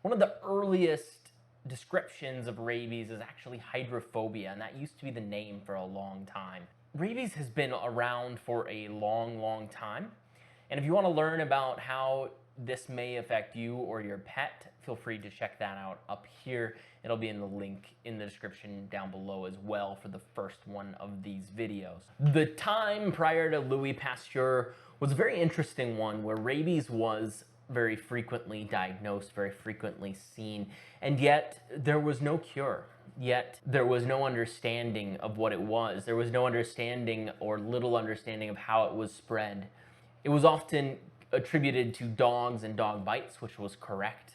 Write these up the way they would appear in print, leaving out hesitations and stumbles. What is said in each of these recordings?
One of the earliest descriptions of rabies is actually hydrophobia, and that used to be the name for a long time. Rabies has been around for a long time, and if you want to learn about how this may affect you or your pet, feel free to check that out up here. It'll be in the link in the description down below as well for the first one of these videos. The time prior to Louis Pasteur was a very interesting one where rabies was very frequently diagnosed, very frequently seen, and yet there was no cure. Yet there was no understanding of what it was. There was no understanding or little understanding of how it was spread. It was often attributed to dogs and dog bites, which was correct,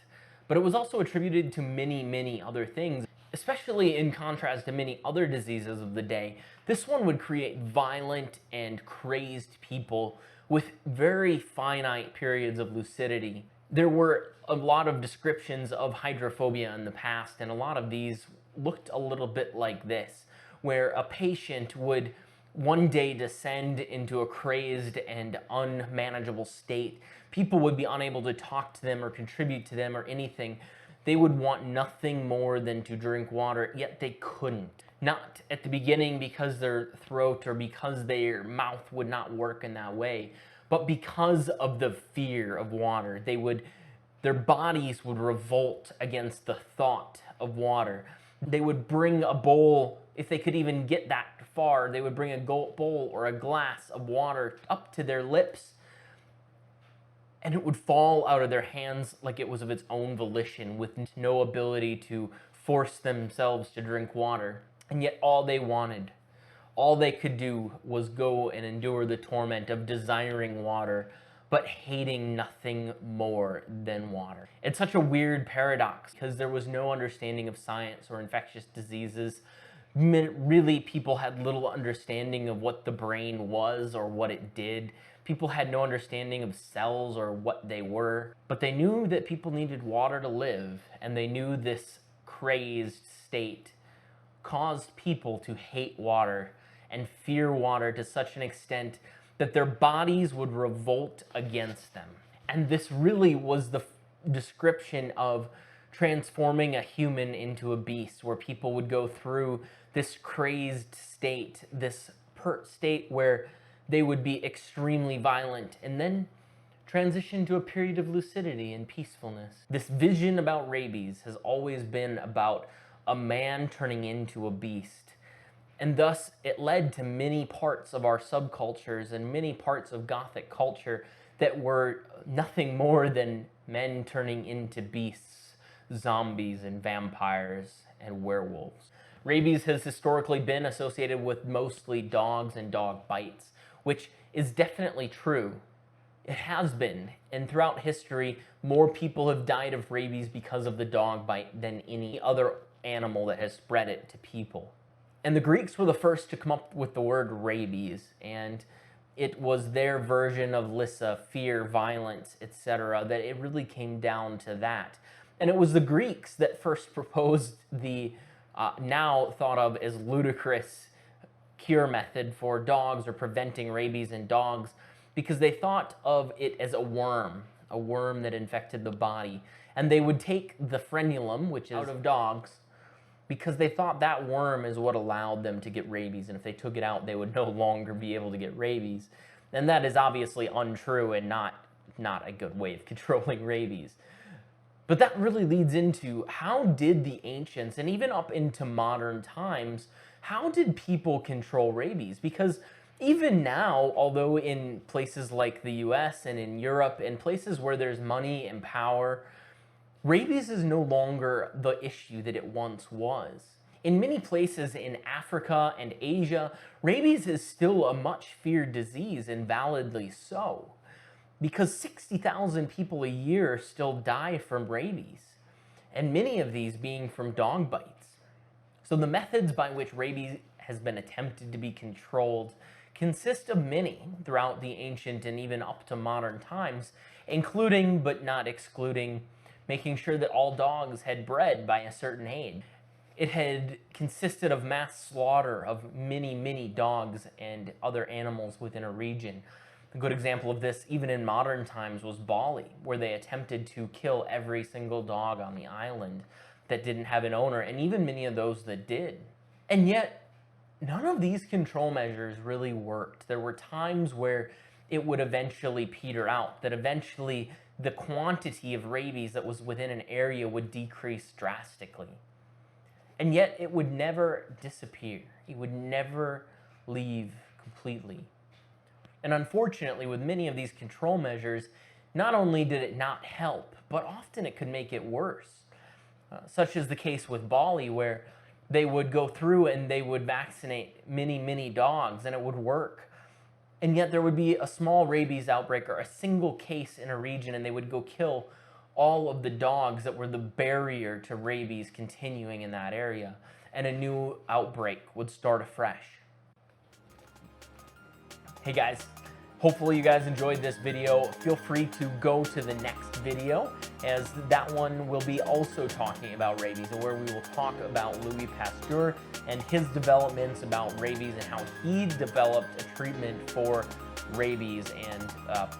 but it was also attributed to many other things, especially in contrast to many other diseases of the day. This one would create violent and crazed people with very finite periods of lucidity. There were a lot of descriptions of hydrophobia in the past, and a lot of these looked a little bit like this, where a patient would one day descend into a crazed and unmanageable state. People would be unable to talk to them or contribute to them or anything. They would want nothing more than to drink water, yet they couldn't. Not at the beginning because their throat or because their mouth would not work in that way, but because of the fear of water. Their bodies would revolt against the thought of water. They would bring a bowl, if they could even get that far, they would bring a bowl or a glass of water up to their lips, and it would fall out of their hands like it was of its own volition, with no ability to force themselves to drink water. And yet all they wanted, all they could do was go and endure the torment of desiring water, but hating nothing more than water. It's such a weird paradox because there was no understanding of science or infectious diseases. Really, people had little understanding of what the brain was or what it did. People had no understanding of cells or what they were, but they knew that people needed water to live, and they knew this crazed state caused people to hate water and fear water to such an extent that their bodies would revolt against them. And this really was the description of transforming a human into a beast, where people would go through this crazed state, this state where they would be extremely violent and then transition to a period of lucidity and peacefulness. This vision about rabies has always been about a man turning into a beast. And thus, it led to many parts of our subcultures and many parts of Gothic culture that were nothing more than men turning into beasts, zombies and vampires and werewolves. Rabies has historically been associated with mostly dogs and dog bites, which is definitely true. It has been, and throughout history, more people have died of rabies because of the dog bite than any other animal that has spread it to people. And the Greeks were the first to come up with the word rabies, and it was their version of Lyssa, fear, violence, etc., that it really came down to that. And it was the Greeks that first proposed the now thought of as ludicrous cure method for dogs, or preventing rabies in dogs, because they thought of it as a worm that infected the body. And they would take the frenulum, which is out of dogs, because they thought that worm is what allowed them to get rabies, and if they took it out, they would no longer be able to get rabies. And that is obviously untrue and not a good way of controlling rabies. But that really leads into, how did the ancients, and even up into modern times, how did people control rabies? Because even now, although in places like the US and in Europe, and places where there's money and power, rabies is no longer the issue that it once was. In many places in Africa and Asia, rabies is still a much feared disease, and validly so, because 60,000 people a year still die from rabies, and many of these being from dog bites. So the methods by which rabies has been attempted to be controlled consist of many throughout the ancient and even up to modern times, including but not excluding making sure that all dogs had bred by a certain age. It had consisted of mass slaughter of many dogs and other animals within a region. A good example of this, even in modern times, was Bali, where they attempted to kill every single dog on the island that didn't have an owner, and even many of those that did. And yet, none of these control measures really worked. There were times where it would eventually peter out, that eventually the quantity of rabies that was within an area would decrease drastically. And yet it would never disappear. It would never leave completely. And unfortunately, with many of these control measures, not only did it not help, but often it could make it worse. Such as the case with Bali, where they would go through and they would vaccinate many dogs, and it would work. And yet there would be a small rabies outbreak or a single case in a region, and they would go kill all of the dogs that were the barrier to rabies continuing in that area, and a new outbreak would start afresh. Hey guys, hopefully you guys enjoyed this video. Feel free to go to the next video, as that one will be also talking about rabies, and where we will talk about Louis Pasteur and his developments about rabies and how he developed a treatment for rabies and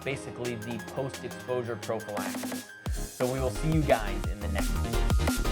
basically the post-exposure prophylaxis. So we will see you guys in the next video.